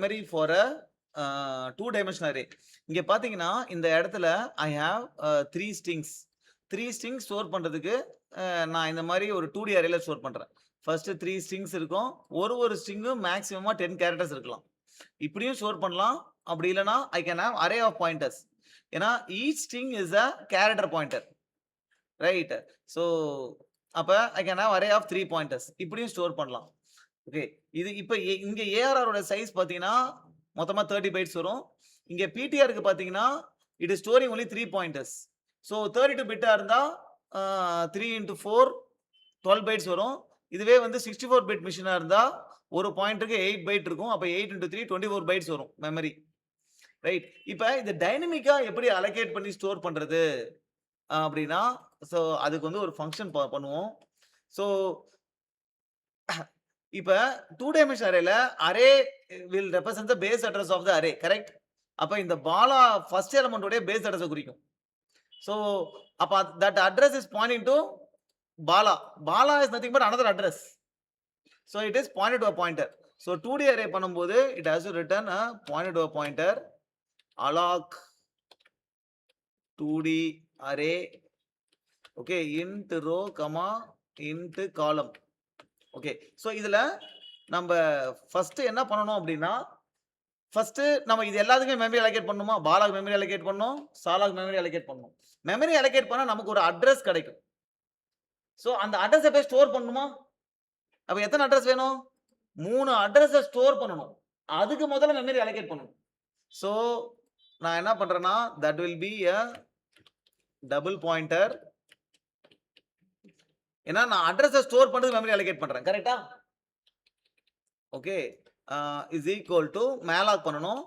memory for a two-dimensional array. இங்க பார்த்தீங்கன்னா, இந்த இடத்துல I have 3 strings. 3 strings store பண்றதுக்கு நான் இந்த மாரி ஒரு 2D அரேல ஸ்டோர் பண்றேன். ஃபர்ஸ்ட் 3 strings இருக்கும். ஒரு ஸ்ட்ரிங்கும் மேக்ஸிமமா 10 கேரக்டர்ஸ் இருக்கலாம். இப்படியும் ஸ்டோர் பண்ணலாம். அப்படி இல்லன்னா, I can have array of pointers. ஏன்னா, each string is a character pointer. Right. So, அப்ப I can have array of 3 pointers. இப்படியும் ஸ்டோர் பண்ணலாம். ஓகே. இது இப்ப இங்க ஏஆர்ஆரோட சைஸ் பார்த்தீங்கன்னா, மொத்தமா 30 பைட்ஸ் வரும். இங்க பிடிஆருக்கு பார்த்தீங்கன்னா, it is storing only 3 pointers. So 32 பிட்டா இருந்தா 3 இன்டு 4 12 பைட்ஸ் வரும். இதுவே வந்து 64 பிட் மிஷினா இருந்தா ஒரு பாயிண்டருக்கு 8 பைட் இருக்கும். அப்ப 8 இன்டு 3 24 பைட்ஸ் வரும் மெமரி. ரைட். இப்ப இத டைனமிக்கா எப்படி அலோகேட் பண்ணி ஸ்டோர் பண்றது அப்படின்னா, ஸோ அதுக்கு வந்து ஒரு ஃபங்ஷன் பண்ணுவோம். ஸோ இப்ப 2 டைமென்ஷன் அரேல array will represent the base address of the array. Correct? அப்ப இந்த பாலா ஃபர்ஸ்ட் எலிமெண்ட் உடைய பேஸ் அட்ரஸ குறிக்கும். So அப்ப that address is pointing to bala. Bala is nothing but another address. So it is pointed to a pointer. So 2D array பண்ணும்போது it has to return a pointer to a pointer. Alloc 2D array. Okay, int row, int column. Okay. So இதுல நம்ம first என்ன பண்ணணும் அப்படின்னா, first நம்ம இது எல்லாத்துக்குமே memory allocate பண்ணணுமா? பாலாக்கு மெமரி அலோகேட் பண்ணணும், சாலாக்கு மெமரி அலோகேட் பண்ணணும். மெமரி அலோகேட் பண்ணா நமக்கு ஒரு அட்ரஸ் கிடைக்கும். ஸோ அந்த அட்ரஸை போய் ஸ்டோர் பண்ணணுமா? அப்ப எத்தனை அட்ரஸ் வேணும்? 3 அட்ரஸை ஸ்டோர் பண்ணணும். அதுக்கு முதல்ல மெமரி அலோகேட் பண்ணணும். ஸோ நான் என்ன பண்றேன்னா, that will be a double pointer. ஏன்னா நான் அட்ரஸை ஸ்டோர் பண்றது மெமரி அலோகேட் பண்றேன். கரெக்ட்டா? Okay. Is equal to malloc பண்ணணும்.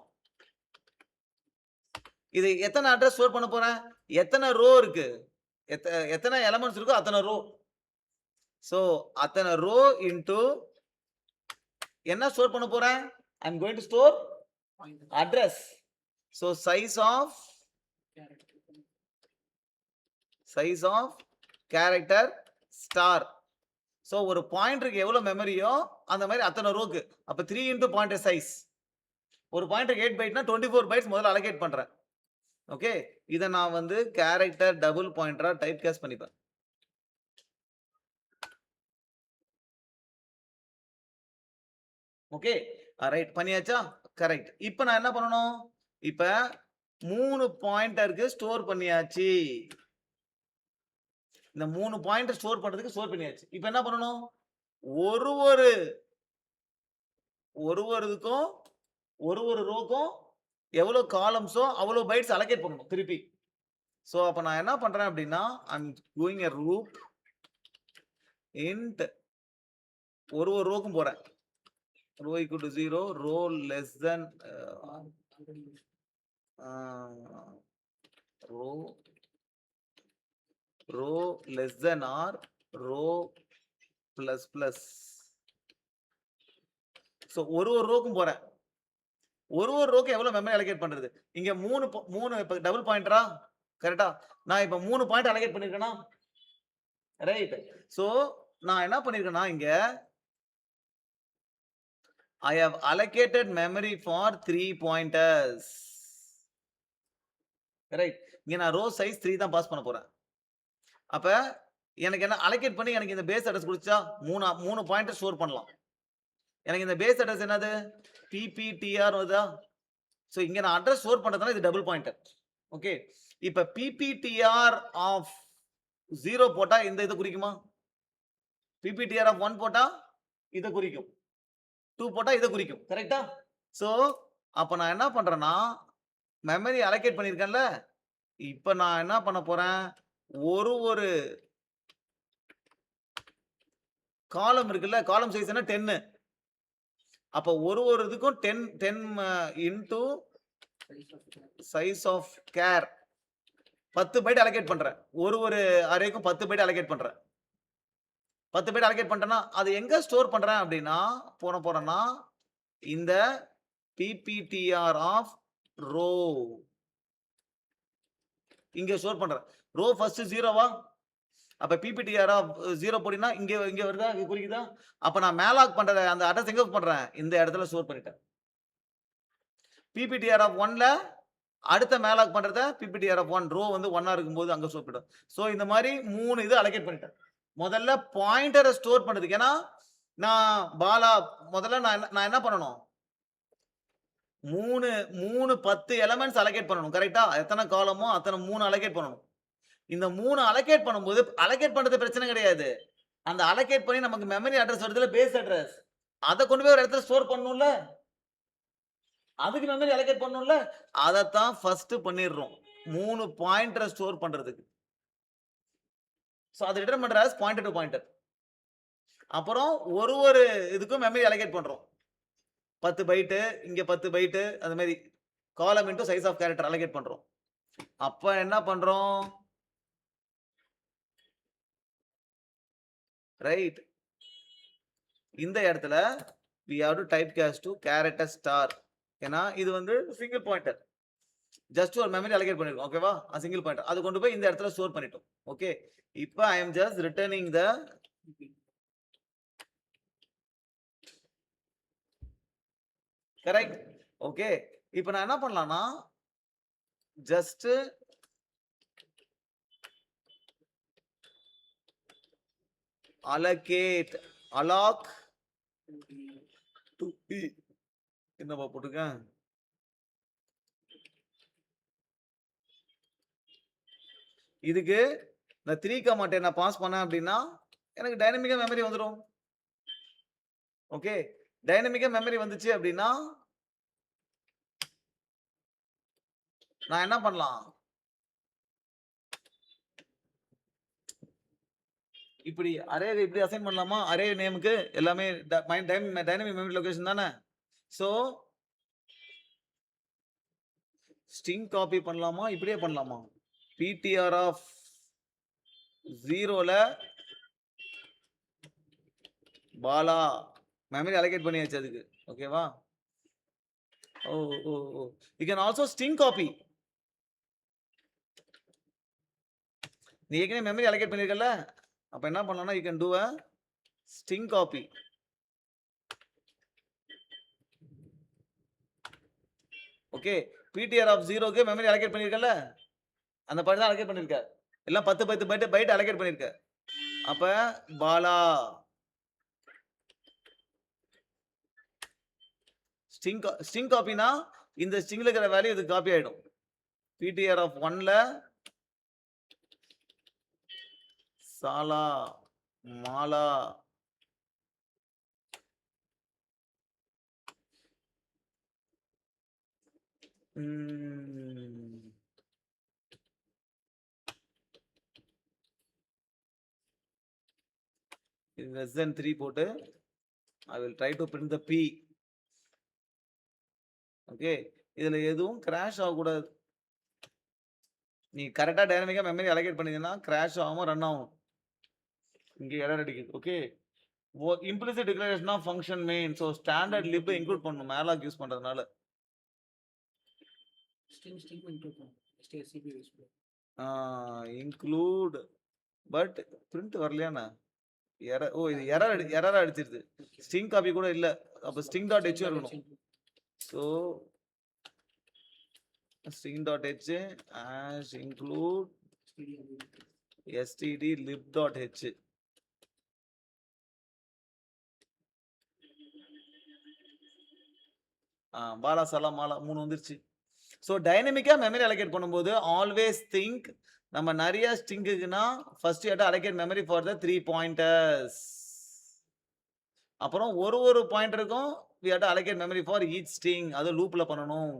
இது எத்தனை அட்ரஸ் ஸ்டோர் பண்ண போறேன்? எத்தனை ரோ இருக்கு? எத்தனை எலிமெண்ட்ஸ் இருக்கோ அத்தனை ரோ. சோ அத்தனை ரோ இன்டு என்ன ஸ்டோர் பண்ண போறேன்? I am going to store address. So size of character star. So ஒரு பாயிண்டருக்கு எவ்வளவு மெமரியோ அந்த மாதிரி அத்தனை ரோக்கு. அப்ப 3 இன்டு பாயிண்டர் சைஸ். ஒரு பாயிண்டருக்கு 8 பைட்னா 24 பைட்ஸ் முதல்ல அலோகேட் பண்றேன். ஓகே. இத நான் வந்து கேரக்டர் டபுள் பாயிண்டரா டைப் காஸ்ட் பண்ணிப்பேன். ஓகே. ரைட் பண்ணியாச்சா? கரெக்ட். இப்போ நான் என்ன பண்ணணும்? இப்ப 3 பாயிண்டருக்கு ஸ்டோர் பண்ணியாச்சு. இந்த 3 பாயிண்டர் ஸ்டோர் பண்றதுக்கு ஸ்டோர் பண்ணியாச்சு. இப்போ என்ன பண்ணணும்? ஒரு இதுக்கும் ஒரு ரோக்கும் எவ்வளவு காலம்ஸோ அவ்வளவு பைட்ஸ் அலோகேட் பண்ணணும் திருப்பி. சோ அப்ப நான் என்ன பண்றேன் அப்படின்னா, I'm doing a loop int ஒரு ரோக்கும் போறேன். row equal to 0, row less than row less than or row plus plus. So ஒரு ரோக்கும் போறேன். ஒரு ரோக்கு எவ்வளவு மெமரி அலோகேட் பண்றது? இங்க 3 இப்ப டபுள் பாயிண்டரா? கரெக்ட்டா? நான் இப்ப 3 பாயிண்ட் அலோகேட் பண்ணிருக்கேனா? ரைட். சோ நான் என்ன பண்ணிருக்கேனா இங்க I have allocated memory for 3 pointers. Right. இங்க நான் ரோ சைஸ் 3 தான் பாஸ் பண்ண போறேன். அப்ப எனக்கு என்ன அலோகேட் பண்ணி எனக்கு இந்த பேஸ் அட்ரஸ் குடுச்சா 3 பாயிண்டர் ஸ்டோர் பண்ணலாம். எனக்கு இந்த பேஸ் அட்ரஸ் என்னது? PPTR வருதா? சோ இங்க நான் அட்ரஸ் ஸ்டோர் பண்றதுனால இது டபுள் பாயிண்டர். ஓகே. இப்ப PPTR ஆஃப் 0 போட்டா இந்த இத குறிக்குமா? PPTR ஆஃப் 1 போட்டா இத குறிக்கும். 2 போட்டா இத குறிக்கும். கரெக்ட்டா? சோ அப்ப நான் என்ன பண்றேன்னா, மெமரி அலோகேட் பண்ணிருக்கேன்ல, இப்ப நான் என்ன பண்ண போறேன்? ஒரு காலம் இருக்குல்ல, காலம் சைஸ் என்ன 10. அப்ப ஒரு இதுக்கும் 10 into size of char 10 byte allocate பண்றேன். ஒரு அரேக்கும் 10 பைட் அலோகேட் பண்றேன். 10 பைட் அலோகேட் பண்ணிட்டேன்னா, அது எங்க ஸ்டோர் பண்றேன் அப்படின்னா, போறேன்னா இந்த PPTR ஆஃப் ரோ இங்க ஸ்டோர் பண்றேன். ரோ ஃபர்ஸ்ட் 0வா? அப்ப PPTR ஆஃப் 0 போடினா இங்க வருதா? இங்க குறிக்குதா? அப்ப நான் மேலாக் பண்ற அந்த அட்ரஸ் எங்க பண்றேன்? இந்த இடத்துல ஸ்டோர் பண்ணிட்டேன். பிபிடிஆர் ஆஃப் 1ல அடுத்த மேலாக் பண்றத பிபிடிஆர் ஆஃப் 1 ரோ வந்து 1ஆ இருக்கும்போது அங்க ஸ்டோர் பண்ணிடும். சோ இந்த மாதிரி 3 இது அலோகேட் பண்ணிட்டேன். முதல்ல பாயிண்டர ஸ்டோர் பண்றதுக்கு. ஏன்னா நான் பாலா முதல்ல நான் என்ன பண்ணணும்? 3 10 எலிமெண்ட்ஸ் அலோகேட் பண்ணணும். கரெக்ட்டா? எத்தனை காலமோ அத்தனை 3 அலோகேட் பண்ணணும். இந்த 3 அலோகேட் பண்ணும்போது அலோகேட் பண்றது பிரச்சனை கிடையாது. அந்த அலோகேட் பண்ணி நமக்கு மெமரி அட்ரஸ் வருதுல பேஸ் அட்ரஸ். அத கொண்டு போய் ஒரு இடத்துல ஸ்டோர் பண்ணனும்ல. அதுக்கு மெமரி அலோகேட் பண்ணனும்ல. அதத்தான் ஃபர்ஸ்ட் பண்ணிடுறோம். 3 பாயிண்டர ஸ்டோர் பண்றதுக்கு. சோ அது ரிட்டர்ன் பண்ற as பாயிண்டர் டு பாயிண்டர். அப்புறம் ஒரு இதுக்கும் மெமரி அலோகேட் பண்றோம். 10 பைட், இங்க 10 பைட் அந்த மாதிரி காலம் into size of character allocate பண்றோம். அப்ப என்ன பண்றோம்? ரைட். இந்த இடத்துல we have to typecast to character star. ஏன்னா இது வந்து சிங்கிள் பாயிண்டர். ஜஸ்ட் ஒரு மெமரி அலோகேட் பண்ணிருக்கோம். ஓகேவா? Single pointer. அது கொண்டு போய் இந்த இடத்துல ஸ்டோர் பண்ணிட்டோம். ஓகே. இப்போ I am just returning the correct. Okay. இப்போ நான் என்ன பண்ணலாம்னா just allocate alloc to p என்னப்பா போட்டுருக்கேன்? இதுக்கு நான் 3, 10 நான் பாஸ் பண்ணேன் அப்படின்னா எனக்கு டைனமிக்கா மெமரி வந்துடும். ஓகே. டைனமிக்கா மெமரி வந்துச்சு அப்படின்னா நான் என்ன பண்ணலாம்? இப்படி அரே இப்படி அசைன் பண்ணலாமா? அரே நேமுக்கு எல்லாமே டைனமிக் மெமரி லொகேஷன் தானே. சோ ஸ்ட்ரிங் காப்பி பண்ணலாமா? இப்படியே பண்ணலாமா? ptr of 0ல பாலா மெமரி அலோகேட் பண்ணியாச்சு அதுக்கு. ஓகேவா? ஓ ஓ ஓ you can also string copy. நீ ஏற்கனவே மெமரி அலோகேட் பண்ணிருக்கல. அப்ப என்ன பண்ணலாம்னா you can do a string copy. Okay. ptr of 0க்கு மெமரி அலோகேட் பண்ணிருக்கல. அந்த பாயிண்ட் தான் அலோகேட் பண்ணிருக்க. எல்லாம் 10 பைட் அலோகேட் பண்ணிருக்க. அப்ப பாலா ஸ்ட்ரிங் காப்பினா இந்த ஸ்ட்ரிங்ல இருக்கிற வேல்யூ இது காப்பி ஆயிடும். ptr of 1ல Shelah Mala less than 3 போட்டு I will try to print the p. Okay. இதுல எதுவும் கிராஷ் ஆகக்கூடாது. நீ கரெக்டா டைனமிக்கா மெமரி அலோகேட் பண்ணீங்கன்னா கிராஷ் ஆகாம ரன் ஆகும். இங்க எரர் அடிக்குது. Okay. implicit declaration of function main. so standard lib include பண்ணனும் malloc யூஸ் பண்றதுனால. string include cpu use include but print வரலையானா? எரர். ஓ இது எரர் அடிச்சிருது. ஸ்ட்ரிங் காப்பி கூட இல்ல. அப்ப string.h இருக்கணும். so string.h as include stdlib.h. Bala சலா மாலா 3 வந்துருச்சு. சோ டைனமிக்கா மெமரி அலோகேட் பண்ணும்போது ஆல்வேஸ் திங்க் நம்ம நிறைய ஸ்ட்ரிங்குக்குனா first you have to allocate memory for the 3 pointers. அப்புறம் ஒரு பாயிண்டருக்கும் we have to allocate memory for each string. அது லூப்ல பண்ணனும்.